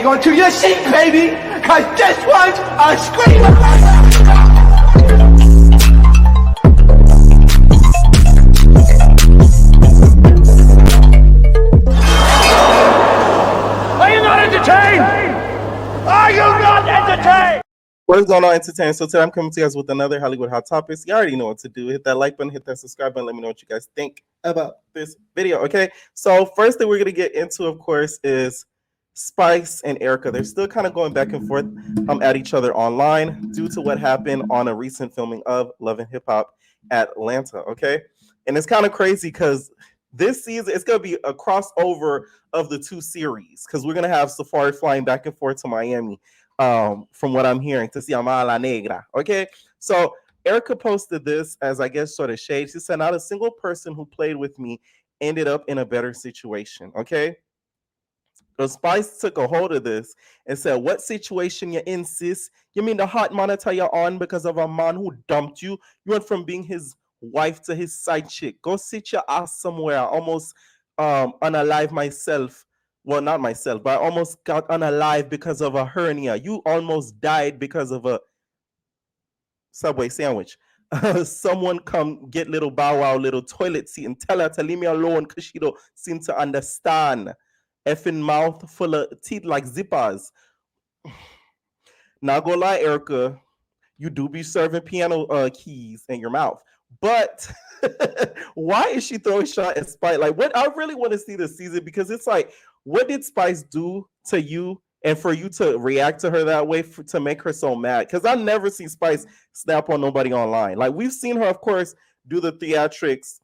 hang on to your seat, baby, cause this one's a screamer. Are you not entertained? Are you not entertained? What's going on, entertainment? So today I'm coming to you guys with another Hollywood Hot Topics. You already know what to do. Hit that like button, hit that subscribe button. Let me know what you guys think about this video, okay? So first thing we're going to get into, of course, is Spice and Erica. They're still kind of going back and forth at each other online due to what happened on a recent filming of Love and Hip Hop Atlanta, okay? And it's kind of crazy because this season, it's going to be a crossover of the two series because we're going to have Safari flying back and forth to Miami. From what I'm hearing, to see Amala Negra. Okay, so Erica posted this as, I guess, sort of shade. She said, not a single person who played with me ended up in a better situation. Okay, so Spice took a hold of this and said, what situation you in, sis? You mean the hot monitor you're on because of a man who dumped you? You went from being his wife to his side chick. Go sit your ass somewhere. I almost unalive myself. Well, not myself, but I almost got unalive because of a hernia. You almost died because of a Subway sandwich. Someone come get little Bow Wow little toilet seat and tell her to leave me alone because she don't seem to understand. Effing mouth full of teeth like zippers. Not gonna lie, Erica, you do be serving piano keys in your mouth. But why is she throwing shot at Spice? Like, what? I really want to see this season because it's like, what did Spice do to you, and for you to react to her that way to make her so mad? Because I've never seen Spice snap on nobody online. Like, we've seen her, of course, do the theatrics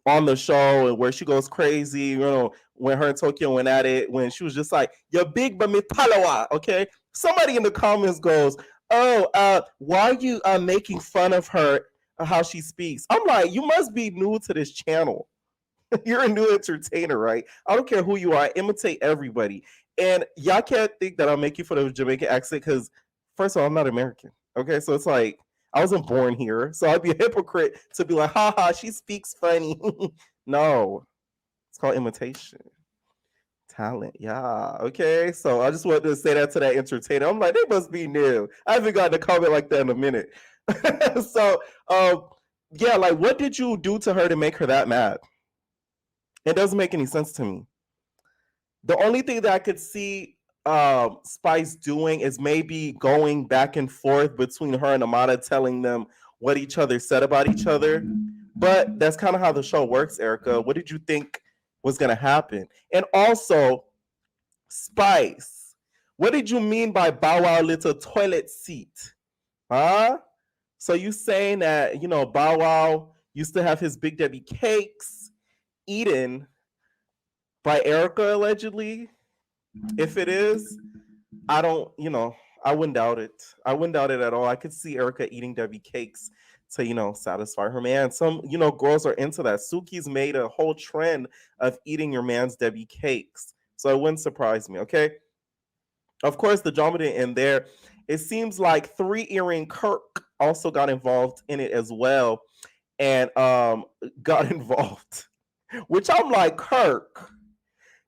on the show and where she goes crazy. You know, when her and Tokyo went at it, when she was just like, "You're big, but me palawa." Okay, somebody in the comments goes, "Oh, why are you making fun of her?" How she speaks. I'm like, you must be new to this channel. You're a new entertainer, right? I don't care who you are. I imitate everybody. And y'all can't think that I'll make you for the Jamaican accent because, first of all, I'm not American. Okay, so it's like I wasn't born here. So I'd be a hypocrite to be like, haha, she speaks funny. No, it's called imitation. Talent, yeah. Okay, so I just wanted to say that to that entertainer. I'm like, they must be new. I haven't gotten a comment like that in a minute. So, yeah, like, what did you do to her to make her that mad? It doesn't make any sense to me. The only thing that I could see Spice doing is maybe going back and forth between her and Amada, telling them what each other said about each other. But that's kind of how the show works, Erica. What did you think was going to happen? And also, Spice, what did you mean by Bow Wow little toilet seat? Huh? So you saying that, you know, Bow Wow used to have his Big Debbie cakes eaten by Erica, allegedly? If it is, I don't, you know, I wouldn't doubt it. I wouldn't doubt it at all. I could see Erica eating Debbie cakes to, you know, satisfy her man. Some, you know, girls are into that. Suki's made a whole trend of eating your man's Debbie cakes. So it wouldn't surprise me, okay? Of course, the drama didn't end there. It seems like Three Earring Kirk also got involved in it as well, and got involved. Which I'm like, Kirk,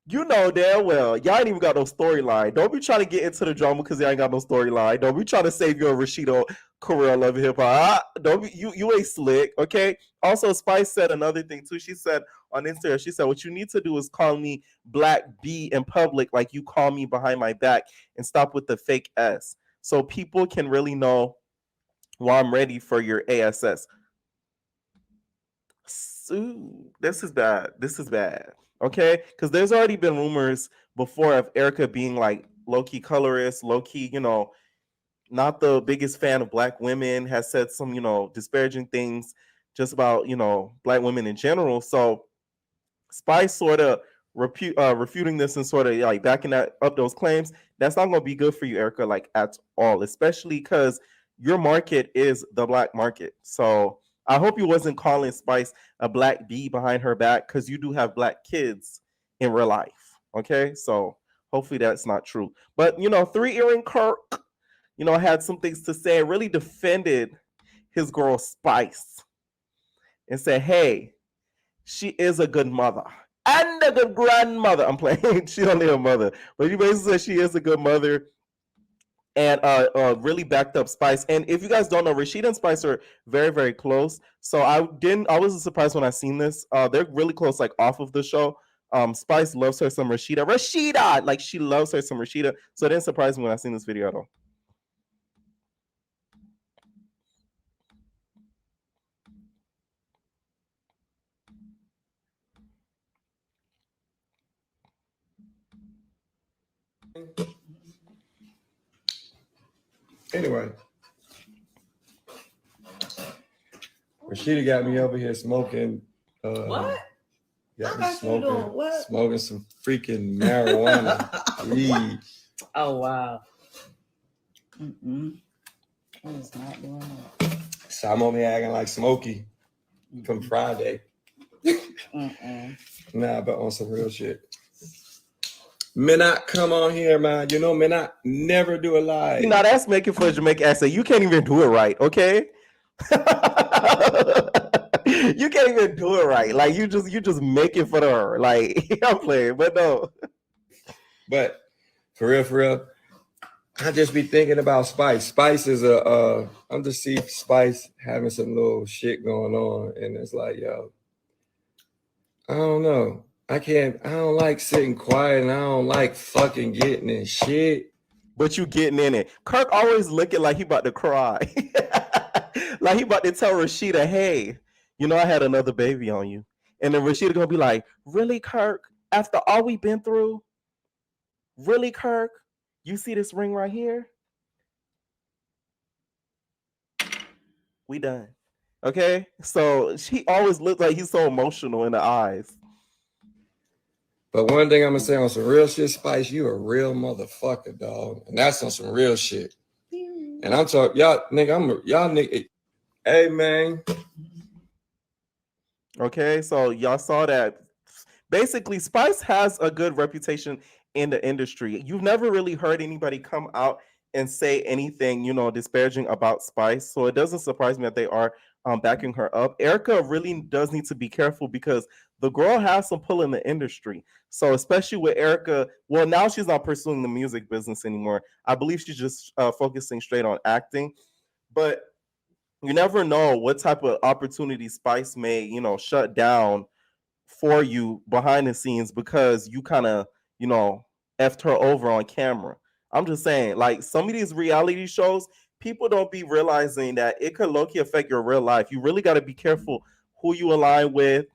you know damn well y'all ain't even got no storyline. Don't be trying to get into the drama because y'all ain't got no storyline. Don't be trying to save your Rashido career on Love and Hip Hop. Don't be, you ain't slick, okay? Also, Spice said another thing too. She said on Instagram, she said, what you need to do is call me Black B in public like you call me behind my back, and stop with the fake S, so people can really know why I'm ready for your ASS. Ooh, this is bad. This is bad. Okay, because there's already been rumors before of Erica being like low-key colorist, low-key, you know, not the biggest fan of Black women, has said some, you know, disparaging things just about, you know, Black women in general. So Spice sort of refuting this and sort of like backing that up those claims. That's not going to be good for you, Erica, like at all, especially because your market is the Black market. So I hope you wasn't calling Spice a Black bee behind her back, because you do have Black kids in real life. Okay, so hopefully that's not true. But, you know, Three Earring Kirk, you know, had some things to say, really defended his girl Spice and said, hey, she is a good mother. and a good grandmother. I'm playing. She's only a mother, but she basically says she is a good mother and really backed up Spice. And if you guys don't know, Rashida and Spice are very, very close. So I wasn't surprised when I seen this. They're really close, like off of the show. Spice loves her some Rashida. Rashida, like she loves her some Rashida. So it didn't surprise me when I seen this video at all. Anyway, Rashida got me over here smoking. What? Got I me thought you doing what? smoking some freaking marijuana weed. Oh wow. I was not doing that. So I'm over here acting like Smokey from Friday. Nah, but on some real shit. May not come on here, man. You know, may not never do a live. Now that's making for a Jamaican accent. You can't even do it right, okay? You can't even do it right. Like you just making fun of her. Like I'm playing, but no. But for real, I just be thinking about Spice. Spice is I'm just see Spice having some little shit going on, and it's like, yo, I don't know. I don't like sitting quiet, and I don't like fucking getting in shit. But you getting in it. Kirk always looking like he about to cry. Like he about to tell Rashida, hey, you know I had another baby on you. And then Rashida gonna be like, really, Kirk? After all we've been through? Really, Kirk? You see this ring right here? We done. Okay? So she always looks like he's so emotional in the eyes. But one thing I'm gonna say on some real shit, Spice, you a real motherfucker, dog. And that's on some real shit. And I'm talking, y'all nigga. Hey, man. Okay, so y'all saw that. Basically, Spice has a good reputation in the industry. You've never really heard anybody come out and say anything, disparaging about Spice. So it doesn't surprise me that they are backing her up. Erica really does need to be careful because the girl has some pull in the industry. So especially with Erica, well, now she's not pursuing the music business anymore. I believe she's just focusing straight on acting. But you never know what type of opportunity Spice may, shut down for you behind the scenes because you kind of, effed her over on camera. I'm just saying, like some of these reality shows, people don't be realizing that it could low-key affect your real life. You really got to be careful who you align with,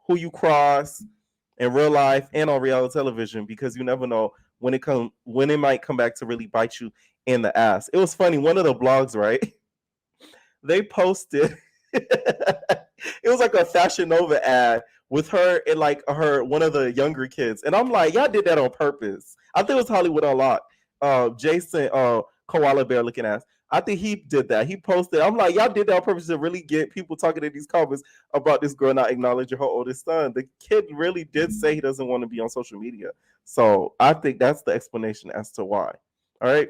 who you cross in real life and on reality television because you never know when it might come back to really bite you in the ass. It was funny, one of the blogs, right? They posted it was like a Fashion Nova ad with her and like one of the younger kids. And I'm like, y'all did that on purpose. I think it was Hollywood Unlocked. Jason Koala Bear looking ass. I think he did that. He posted. I'm like, y'all did that on purpose to really get people talking in these comments about this girl not acknowledging her oldest son. The kid really did say he doesn't want to be on social media. So I think that's the explanation as to why. All right.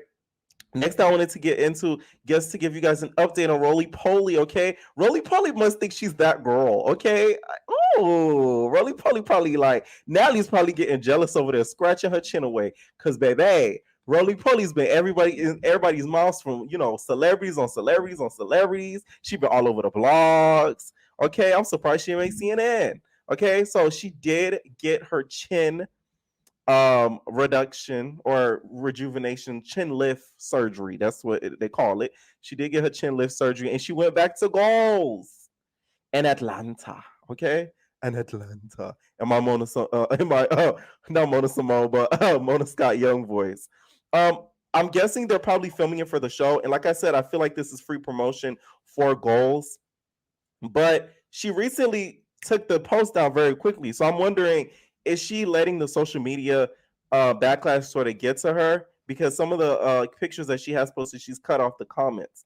Next, I wanted to get into just to give you guys an update on Rollie Pollie, okay? Rollie Pollie must think she's that girl, okay? Oh, Rollie Pollie probably like, Natalie's probably getting jealous over there, scratching her chin away. Because, baby, Rollie Pollie's been everybody's mouths from, celebrities on celebrities on celebrities. She been all over the blogs, okay? I'm surprised she ain't CNN, okay? So she did get her chin reduction or rejuvenation chin lift surgery. That's what they call it. She did get her chin lift surgery and she went back to goals in Atlanta. Okay, in Atlanta. And my Mona, in my not Mona Simone, but Mona Scott Young voice. I'm guessing they're probably filming it for the show. And like I said, I feel like this is free promotion for goals. But she recently took the post down very quickly. So I'm wondering, is she letting the social media backlash sort of get to her? Because some of the pictures that she has posted, she's cut off the comments.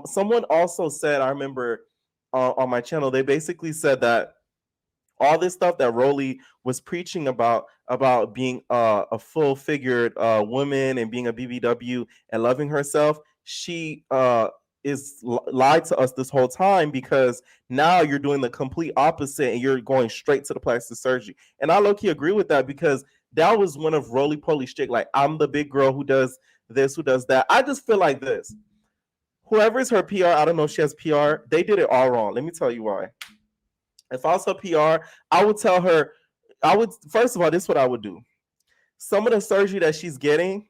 Someone also said, I remember on my channel, they basically said that all this stuff that Rollie was preaching about being a full-figured woman and being a BBW and loving herself, she lied to us this whole time, because now you're doing the complete opposite and you're going straight to the plastic surgery. And I low-key agree with that, because that was one of Rollie Polie's shtick. Like, I'm the big girl who does this, who does that. I just feel like this. Whoever's her PR, I don't know if she has PR, they did it all wrong. Let me tell you why. If I was her PR, I would tell her, first of all, this is what I would do. Some of the surgery that she's getting,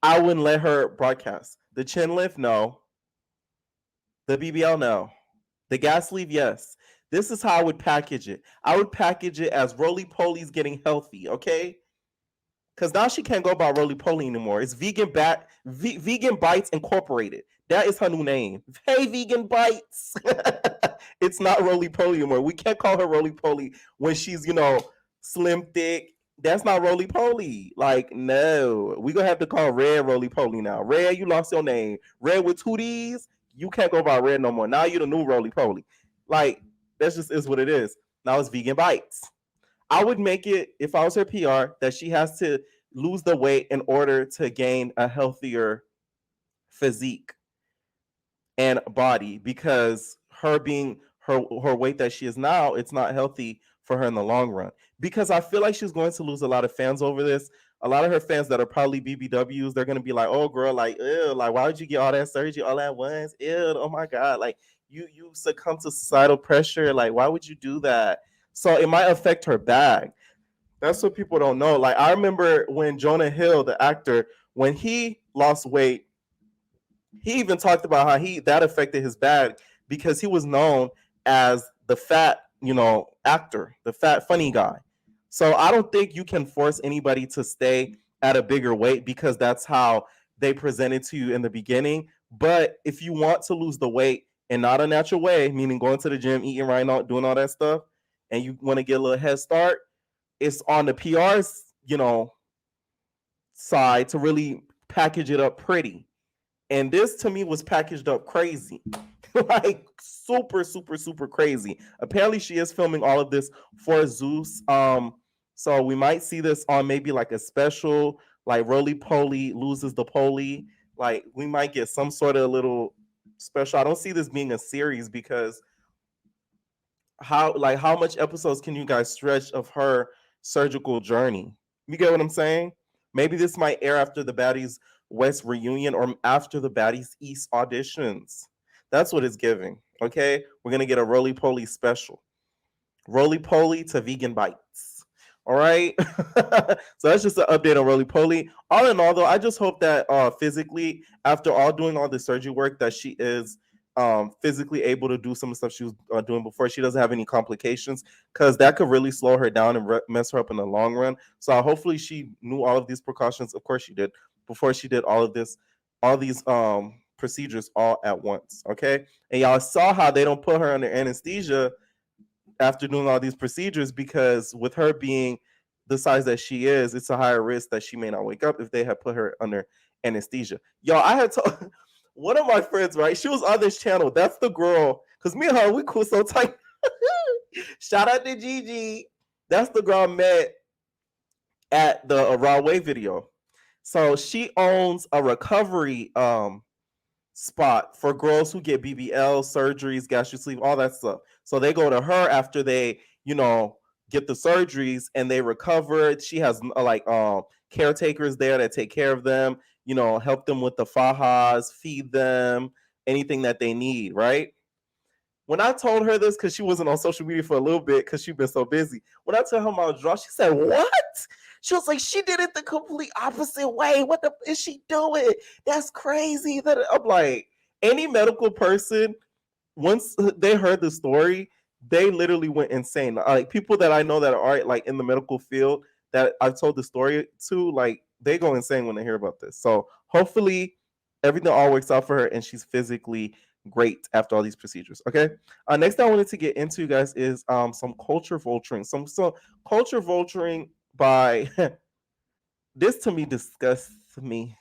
I wouldn't let her broadcast. The chin lift, no. The BBL, no. The gas sleeve, yes. This is how I would package it. I would package it as Rollie Polie's getting healthy, okay? Because now she can't go by Rollie Pollie anymore. It's Vegan Bites Incorporated. That is her new name. Hey, Vegan Bites. It's not Rollie Pollie anymore. We can't call her Rollie Pollie when she's, slim, thick. That's not Rollie Pollie. Like, no. We're going to have to call Red Rollie Pollie now. Red, you lost your name. Red with 2 D's, you can't go by Red no more. Now you're the new Rollie Pollie. Like, that just is what it is. Now it's Vegan Bites. I would make it, if I was her PR, that she has to lose the weight in order to gain a healthier physique and body, because her being her weight that she is now, it's not healthy for her in the long run. Because I feel like she's going to lose a lot of fans over this. A lot of her fans that are probably BBWs, they're going to be like, oh, girl, like, ew, like, why would you get all that surgery all at once? Ew, oh my God, like, you succumb to societal pressure. Like, why would you do that? So it might affect her bag. That's what people don't know. Like, I remember when Jonah Hill, the actor, when he lost weight, he even talked about how that affected his bag, because he was known as the fat, actor, the fat funny guy. So I don't think you can force anybody to stay at a bigger weight, because that's how they presented to you in the beginning. But if you want to lose the weight in not a natural way, meaning going to the gym, eating right now, doing all that stuff, and you want to get a little head start, it's on the PR's, side to really package it up pretty. And this to me was packaged up crazy. Like super, super, super crazy. Apparently she is filming all of this for Zeus. So we might see this on maybe like a special, like Rollie Pollie loses the Pollie. Like we might get some sort of little special. I don't see this being a series, because how much episodes can you guys stretch of her surgical journey? You get what I'm saying? Maybe this might air after the Baddies West reunion or after the Baddies East auditions. That's what it's giving. Okay, we're gonna get a Rollie Pollie special. Rollie Pollie to Vegan Bites. All right. So that's just an update on Rollie Pollie. All in all, though, I just hope that physically, after all doing all the surgery work, that she is physically able to do some of the stuff she was doing before. She doesn't have any complications, because that could really slow her down and mess her up in the long run. So hopefully she knew all of these precautions. Of course she did, before she did all these procedures all at once. Okay. And y'all saw how they don't put her under anesthesia after doing all these procedures, because with her being the size that she is, it's a higher risk that she may not wake up if they had put her under anesthesia. Y'all, I had to one of my friends, right? She was on this channel. That's the girl, because me and her, we cool so tight. Shout out to Gigi. That's the girl I met at the Raw Way video. So she owns a recovery spot for girls who get BBL surgeries, gastric sleeve, all that stuff. So they go to her after they, get the surgeries and they recover. She has caretakers there that take care of them, help them with the fajas, feed them, anything that they need, right? When I told her this, because she wasn't on social media for a little bit because she's been so busy, when I told her my draw, she said, what? She was like, she did it the complete opposite way. What the is she doing? That's crazy. I'm like, any medical person, once they heard the story, they literally went insane. Like people that I know that are like in the medical field that I've told the story to, like they go insane when they hear about this. So hopefully everything all works out for her and she's physically great after all these procedures. Okay. Next thing I wanted to get into, you guys, is some culture vulturing. Some culture vulturing by this to me disgusts me.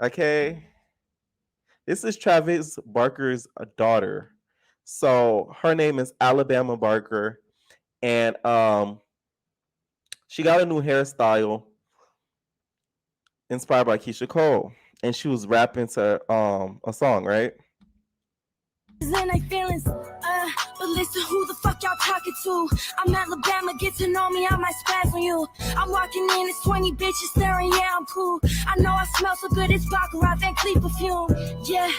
Okay. This is Travis Barker's daughter. So her name is Alabama Barker, and she got a new hairstyle inspired by Keisha Cole. and she was rapping to a song, right? And they feelings, but listen, who the fuck y'all talking to? I'm Alabama, get to know me, I might spaz on you. I'm walking in, it's 20 bitches staring, yeah, I'm cool. I know I smell so good, it's Baccarat, Van Cleef perfume, yeah.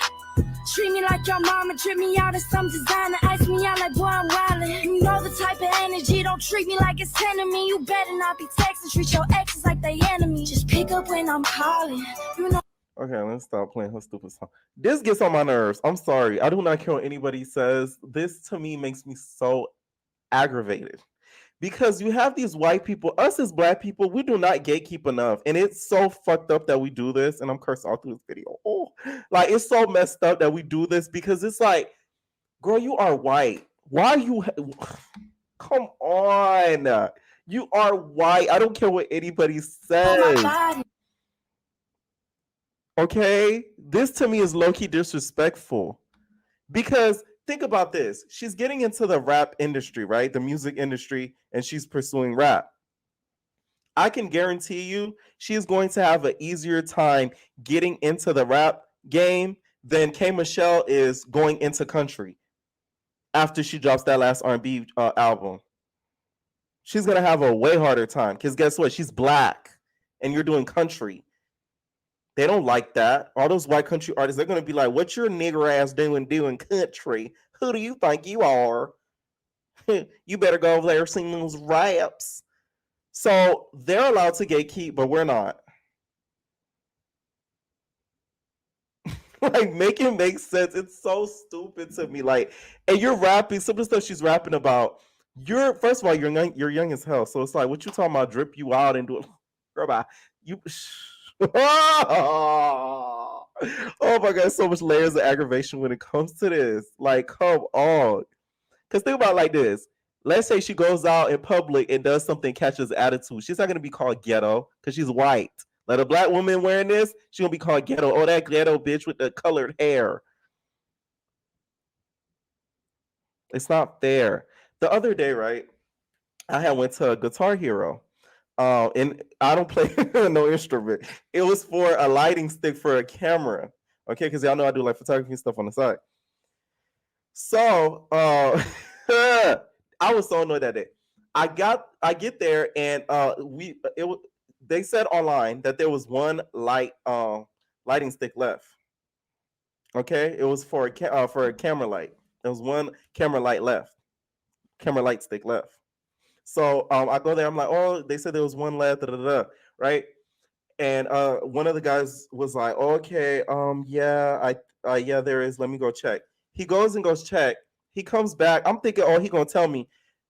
Treat me like your mama, trip me out as some designer, ice me out like boy, I'm wildin'. You know the type of energy, don't treat me like it's enemy. You better not be texting, treat your exes like they enemy. Just pick up when I'm calling, you know. Okay, let's stop playing her stupid song. This gets on my nerves. I'm sorry. I do not care what anybody says. This to me makes me so aggravated. Because you have these white people, us as black people, we do not gatekeep enough. And it's so fucked up that we do this. And I'm cursed all through this video. Oh, like it's so messed up that we do this because it's like, girl, you are white. Why are you? Come on. You are white. I don't care what anybody says. Okay? This to me is low-key disrespectful. Because think about this. She's getting into the rap industry, right? The music industry, and she's pursuing rap. I can guarantee you she's going to have an easier time getting into the rap game than K. Michelle is going into country after she drops that last R&B album. She's going to have a way harder time because guess what? She's black and you're doing country. They don't like that. All those white country artists, they're going to be like, what your nigger ass doing country? Who do you think you are? You better go over there sing those raps. So they're allowed to gatekeep, but we're not. Like, make it make sense. It's so stupid to me. Like, and you're rapping, some of the stuff she's rapping about. You're first of all, you're young as hell. So it's like, what you talking about? Drip you out and do it, girl. Bye. You. Oh my god, so much layers of aggravation when it comes to this. Like, come on. Because think about it like this. Let's say she goes out in public and does something, catches attitude. She's not going to be called ghetto because she's white. Let a black woman wearing this, she's going to be called ghetto. Oh, that ghetto bitch with the colored hair. It's not fair. The other day, right, I had went to a Guitar Hero. And I don't play no instrument. It was for a lighting stick for a camera. Okay, because y'all know I do like photography and stuff on the side. So I was so annoyed that day. I get there and they said online that there was one lighting stick left. Okay, it was for a camera light. There was one camera light stick left. So I go there. I'm like, oh, they said there was one left, right? And one of the guys was like, oh, okay, yeah, yeah, there is. Let me go check. He goes and goes check. He comes back. I'm thinking, oh, he gonna tell me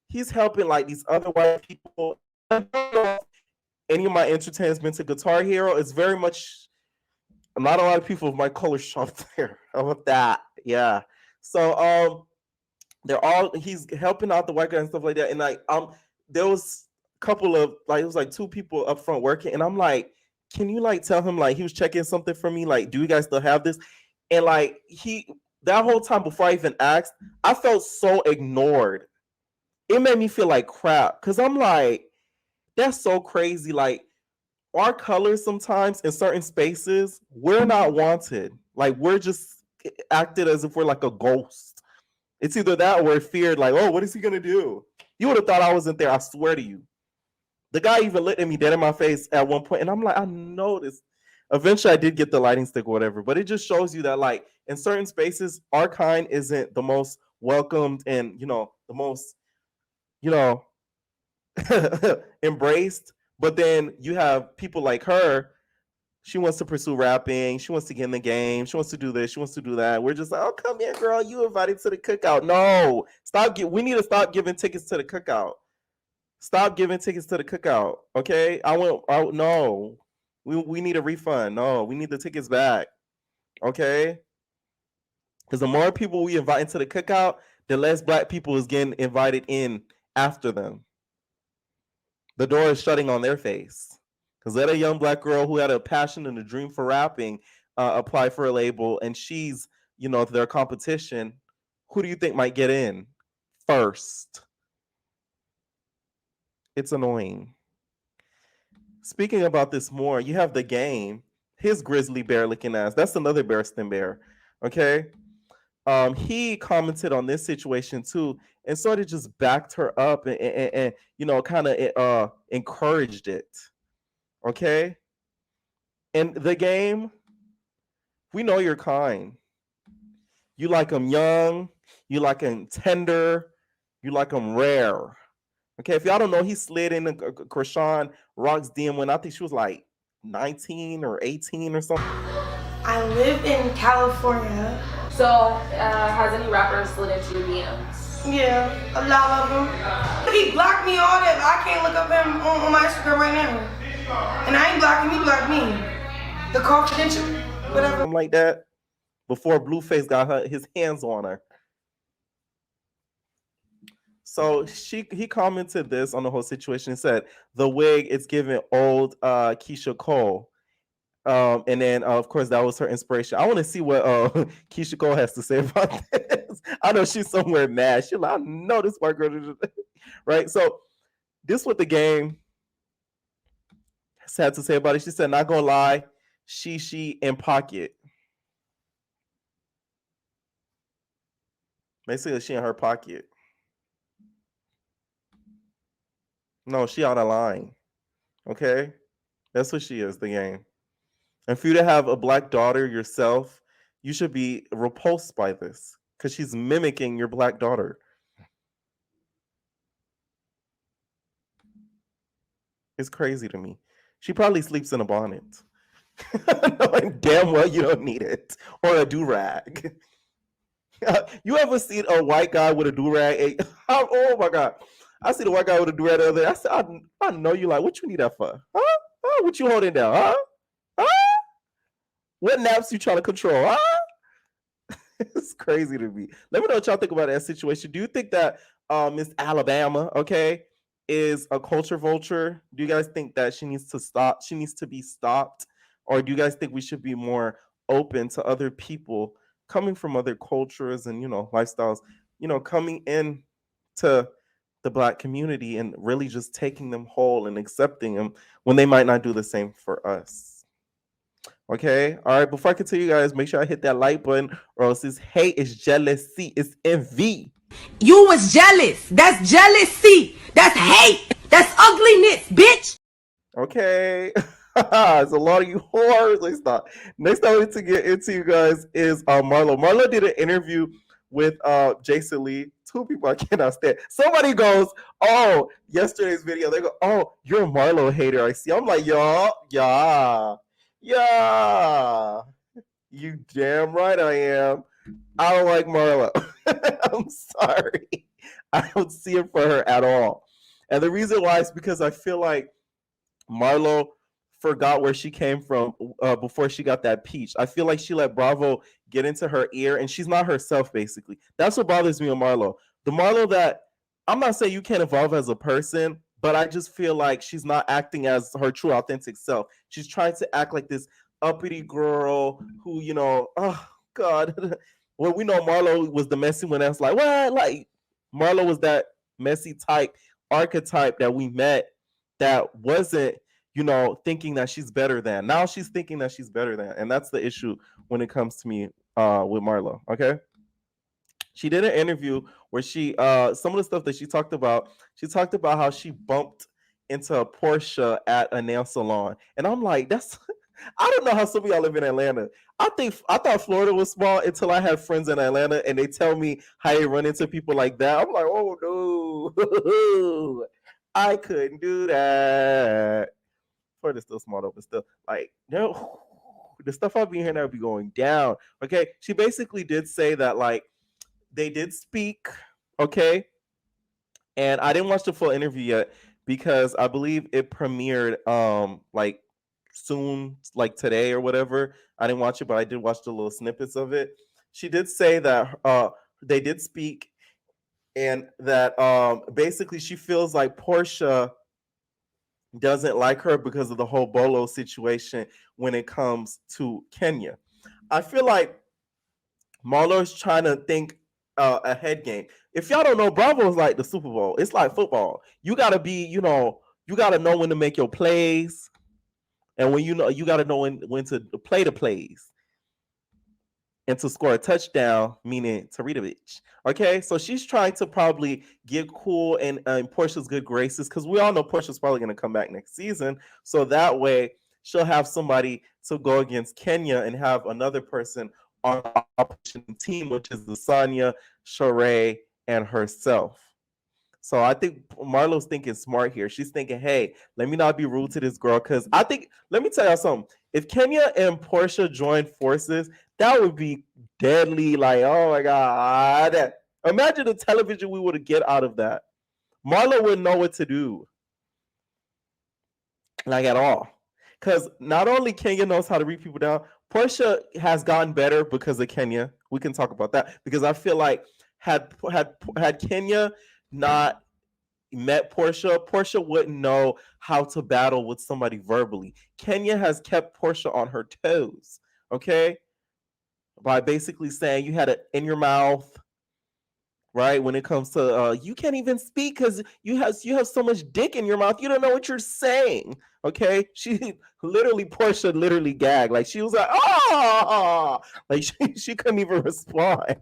he's helping like these other white people. Any of my entertainers been to Guitar Hero? It's very much not a lot of people of my color shop there. How about that? Yeah. So he's helping out the white guy and stuff like that. And like there was a couple of like it was like two people up front working, and I'm like, can you like tell him like he was checking something for me? Like, do you guys still have this? And like that whole time before I even asked, I felt so ignored. It made me feel like crap because I'm like, that's so crazy. Like our colors sometimes in certain spaces, we're not wanted. Like we're just acted as if we're like a ghost. It's either that or we're feared, like, oh, what is he gonna do? You would have thought I wasn't there, I swear to you. The guy even looked at me dead in my face at one point, and I'm like, I know this. Eventually I did get the lighting stick or whatever, but it just shows you that like in certain spaces, our kind isn't the most welcomed and the most, embraced. But then you have people like her. She wants to pursue rapping. She wants to get in the game. She wants to do this. She wants to do that. We're just like, oh, come here, girl. You invited to the cookout. No, we need to stop giving tickets to the cookout. Stop giving tickets to the cookout. Okay. No, we need a refund. No, we need the tickets back. Okay. Because the more people we invite into the cookout, the less black people is getting invited in after them. The door is shutting on their face. Because let a young black girl who had a passion and a dream for rapping apply for a label, and she's, their competition. Who do you think might get in first? It's annoying. Speaking about this more, you have The Game his grizzly bear looking ass. That's another Bearston bear. Okay. He commented on this situation too and sort of just backed her up and you know, kind of encouraged it. Okay. In the game, we know your kind. You like them young, you like them tender, you like them rare. Okay, if y'all don't know, he slid in Krishan Rock's DM when I think she was like 19 or 18 or something. I live in California. So, has any rapper slid into your DMs? Yeah, a lot of them. He blocked me all that, but I can't look up him on my Instagram right now. And I ain't blocking, he blocked me. The confidential, whatever. Something like that. Before Blueface got his hands on her. So he commented this on the whole situation and said, the wig is giving old Keisha Cole. And then, of course, that was her inspiration. I want to see what Keisha Cole has to say about this. I know she's somewhere mad. She's like, I know this white girl. Right? So this is what the game had to say about it. She said, not gonna lie, she in pocket. Basically, she in her pocket. No, she out of line. Okay? That's what she is, the game. And for you to have a black daughter yourself, you should be repulsed by this because she's mimicking your black daughter. It's crazy to me. She probably sleeps in a bonnet. Knowing damn well you don't need it. Or a do-rag. You ever seen a white guy with a do-rag? Oh my God. I see the white guy with a do-rag the other day. I said, I know you like, what you need that for? Huh? What you holding down? Huh? What naps you trying to control? Huh? It's crazy to me. Let me know what y'all think about that situation. Do you think that Miss Alabama, okay, is a culture vulture? Do you guys think that she needs to stop? She needs to be stopped? Or do you guys think we should be more open to other people coming from other cultures and, you know, lifestyles, you know, coming in to the black community and really just taking them whole and accepting them when they might not do the same for us? Okay. All right. Before I continue, guys, make sure I hit that like button or else it's hate, it's jealousy, it's envy. You was jealous. That's jealousy. That's hate. That's ugliness, bitch. Okay. It's a lot of you whores. Let's stop. Next I want to get into, you guys, is Marlo. Marlo did an interview with Jason Lee. Two people I cannot stand. Somebody goes, oh, yesterday's video, they go, oh, you're a Marlo hater, I see. I'm like, yeah. You damn right I am. I don't like Marlo. I'm sorry. I don't see it for her at all. And the reason why is because I feel like Marlo forgot where she came from before she got that peach. I feel like she let Bravo get into her ear and she's not herself, basically. That's what bothers me with Marlo. The Marlo that, I'm not saying you can't evolve as a person, but I just feel like she's not acting as her true, authentic self. She's trying to act like this uppity girl who, you know, oh, God. Well, we know Marlo was the messy one. That's like, what? Like, Marlo was that messy type archetype that we met that wasn't, you know, thinking that she's better than. Now she's thinking that she's better than. And that's the issue when it comes to me with Marlo, okay? She did an interview where she, some of the stuff that she talked about how she bumped into a Porsche at a nail salon. And I'm like, that's, I don't know how some of y'all live in Atlanta. I thought Florida was small until I had friends in Atlanta and they tell me how they run into people like that. I'm like, oh no, I couldn't do that. Florida's still small though, but still, like, no, the stuff I'll be hearing now be going down. Okay, she basically did say that, like, they did speak, okay, and I didn't watch the full interview yet because I believe it premiered like soon, like today or whatever. I didn't watch it, but I did watch the little snippets of it. She did say that they did speak and that basically she feels like Portia doesn't like her because of the whole Bolo situation when it comes to Kenya. I feel like Marlo is trying to think a head game. If y'all don't know, Bravo is like the Super Bowl. It's like football. You got to be, you know, you got to know when to make your plays And when you got to know when to play the plays and to score a touchdown, meaning to read a bitch. Okay, so she's trying to probably get cool and in Portia's good graces because we all know Portia's probably going to come back next season. So that way she'll have somebody to go against Kenya and have another person on the opposition team, which is Lasagna, Sheree, and herself. So I think Marlo's thinking smart here. She's thinking, hey, let me not be rude to this girl. Because I think, let me tell y'all something. If Kenya and Portia joined forces, that would be deadly. Like, oh my God. Imagine the television we would get out of that. Marlo wouldn't know what to do. Like at all. Because not only Kenya knows how to read people down, Portia has gotten better because of Kenya. We can talk about that. Because I feel like had Kenya not met Portia wouldn't know how to battle with somebody verbally. Kenya has kept Portia on her toes, okay? By basically saying you had it in your mouth, right? When it comes to you can't even speak because you have so much dick in your mouth, you don't know what you're saying. Okay, Portia literally gagged, like she was like, oh, like she couldn't even respond.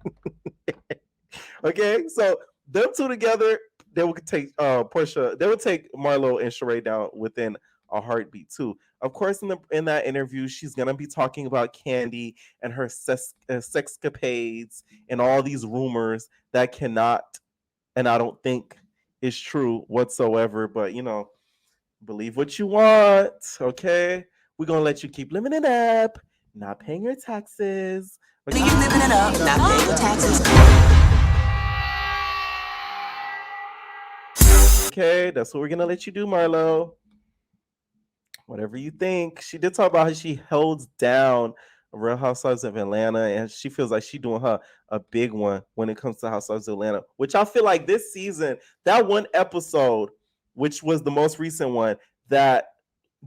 Okay, so them two together, they would take Portia. They would take Marlo and Sheree down within a heartbeat too. Of course, in that interview, she's gonna be talking about Candy and her sexcapades and all these rumors that cannot, and I don't think is true whatsoever. But believe what you want. Okay, we're gonna let you keep living it up, not paying your taxes. Okay? You living it up, not paying your taxes. Okay, that's what we're gonna let you do, Marlo. Whatever you think. She did talk about how she holds down Real Housewives of Atlanta, and she feels like she's doing her a big one when it comes to Housewives of Atlanta, which I feel like this season, that one episode, which was the most recent one, that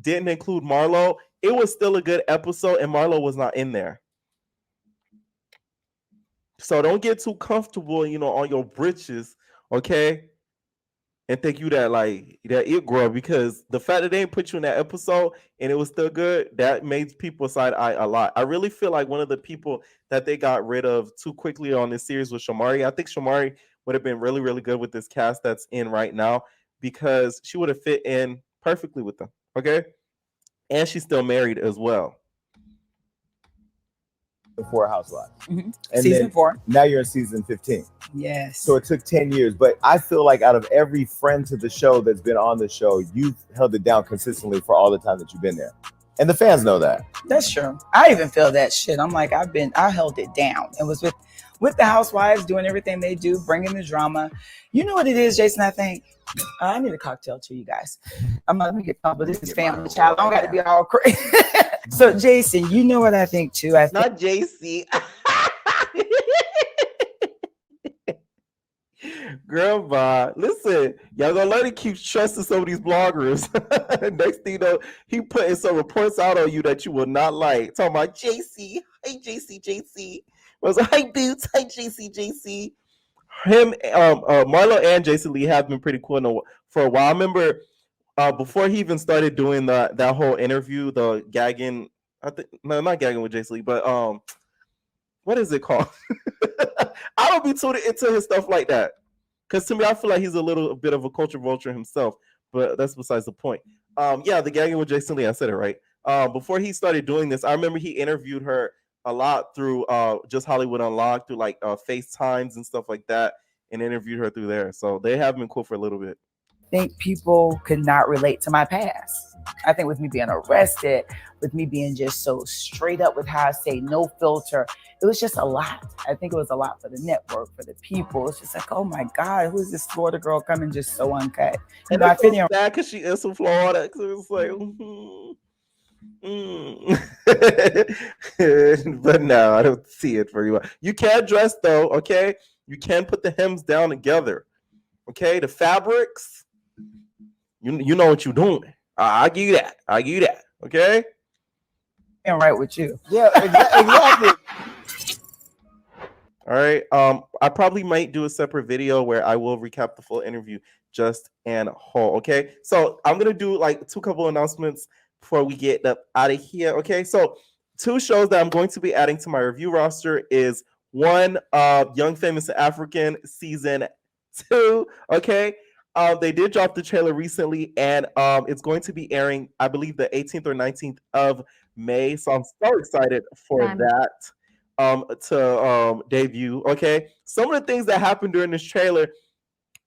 didn't include Marlo, it was still a good episode, and Marlo was not in there. So don't get too comfortable, on your britches, okay? And think you that it girl, because the fact that they didn't put you in that episode and it was still good, that made people side eye a lot. I really feel like one of the people that they got rid of too quickly on this series was Shamari. I think Shamari would have been really, really good with this cast that's in right now because she would have fit in perfectly with them. Okay. And she's still married as well. 4 Housewives. Mm-hmm. And season 4. Now you're in season 15. Yes. So it took 10 years. But I feel like out of every friend to the show that's been on the show, you've held it down consistently for all the time that you've been there. And the fans know that. That's true. I even feel that shit. I'm like, I held it down. It was with the Housewives doing everything they do, bringing the drama. You know what it is, Jason, I think? I need a cocktail too, you guys. I'm not going to get comfortable. This is family child. I don't got to be all crazy. So, Jason, you know what I think too? I think not JC. Grandma, listen, y'all gonna let it keep trusting some of these bloggers. Next thing you know, he putting some reports out on you that you will not like. Talking about JC, hey JC. I was like, hi Boots, hi JC. Him, Marlo and Jason Lee have been pretty cool for a while. I remember before he even started doing that whole interview, the gagging. Not gagging with Jason Lee, but what is it called? I don't be tuned into his stuff like that. Because to me, I feel like he's a little bit of a culture vulture himself, but that's besides the point. The gagging with Jason Lee, I said it right. Before he started doing this, I remember he interviewed her a lot through Just Hollywood Unlocked, through like FaceTimes and stuff like that, and interviewed her through there. So they have been cool for a little bit. I think people could not relate to my past. I think with me being arrested, with me being just so straight up with how I say no filter, it was just a lot. I think it was a lot for the network, for the people. It's just like, oh my God, who is this Florida girl coming just so uncut? And I feel bad because she is from Florida. Because it's like, but no, I don't see it very well. You can dress though, okay? You can put the hems down together, okay? The fabrics, you know what you're doing. I give you that. Okay. I'm right with you. Yeah, exactly. All right. I probably might do a separate video where I will recap the full interview just in whole. Okay. So I'm gonna do like 2 couple announcements before we get up out of here. Okay, so 2 shows that I'm going to be adding to my review roster is one, Young Famous African season 2. Okay, they did drop the trailer recently, and it's going to be airing, I believe, the 18th or 19th of May. So I'm so excited for that to debut. Okay, some of the things that happened during this trailer,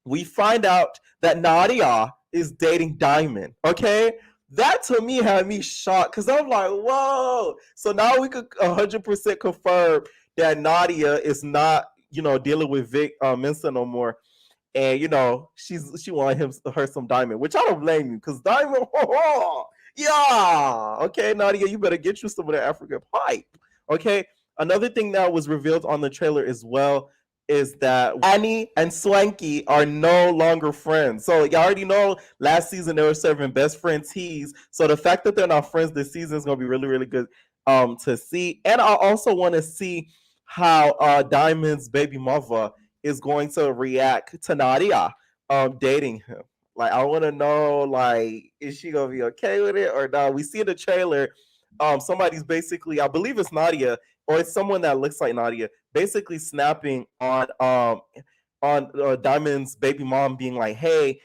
we find out that Nadia is dating Diamond. Okay, that to me had me shocked because I'm like, whoa. So now we could 100% confirm that Nadia is not, dealing with Vic Mensa no more. And she wanted her some Diamond, which I don't blame you, because Diamond, yeah. Okay, Nadia, you better get you some of that African pipe. Okay. Another thing that was revealed on the trailer as well is that Annie and Swanky are no longer friends. So you already know last season they were serving best friend teas. So the fact that they're not friends this season is gonna be really, really good to see. And I also want to see how Diamond's baby mother is going to react to Nadia dating him. Like, I want to know, like, is she gonna be okay with it or not? We see in the trailer, somebody's basically, I believe it's Nadia, or it's someone that looks like Nadia, basically snapping on Diamond's baby mom, being like, "Hey,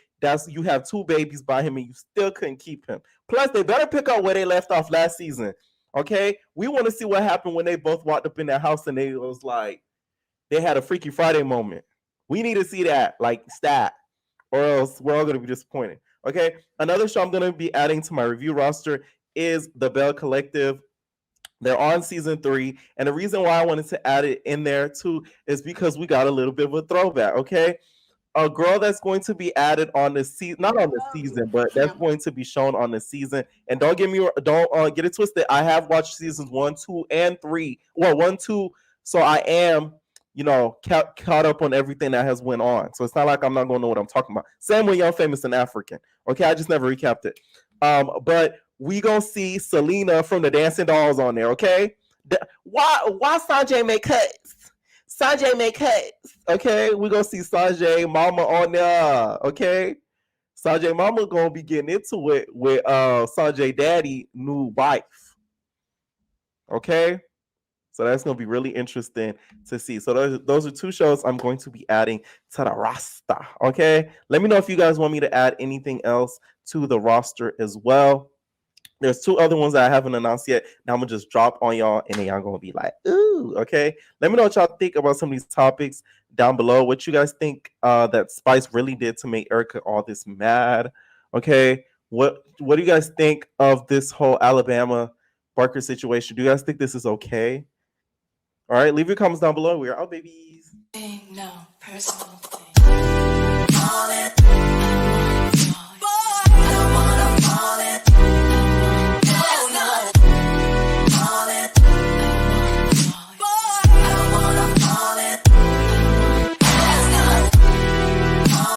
you have 2 babies by him, and you still couldn't keep him. Plus, they better pick up where they left off last season. Okay, we want to see what happened when they both walked up in their house and they was like, they had a Freaky Friday moment. We need to see that, like, stat, or else we're all going to be disappointed. Okay, another show I'm going to be adding to my review roster is The Bell Collective. They're on season 3, and the reason why I wanted to add it in there too is because we got a little bit of a throwback. Okay, a girl that's going to be added on the season, not on the season, but that's going to be shown on the season. And don't get it twisted. I have watched seasons 1, 2, and 3. Well, 1, 2. So I am, caught up on everything that has went on. So it's not like I'm not going to know what I'm talking about. Same with Young Famous and African. Okay, I just never recapped it. But we gonna see Selena from the Dancing Dolls on there. Okay, why Sanjay make cuts? Sanjay make cuts. Okay, we gonna see Sanjay Mama on there. Okay, Sanjay Mama gonna be getting into it with Sanjay Daddy new wife. Okay, so that's gonna be really interesting to see. So those are 2 shows I'm going to be adding to the roster. Okay, let me know if you guys want me to add anything else to the roster as well. There's 2 other ones that I haven't announced yet. Now I'm gonna just drop on y'all, and then y'all gonna be like, ooh, okay. Let me know what y'all think about some of these topics down below. What you guys think that Spice really did to make Erica all this mad? Okay, what do you guys think of this whole Alabama Barker situation? Do you guys think this is okay? All right, leave your comments down below. We are out, babies. No personal thing.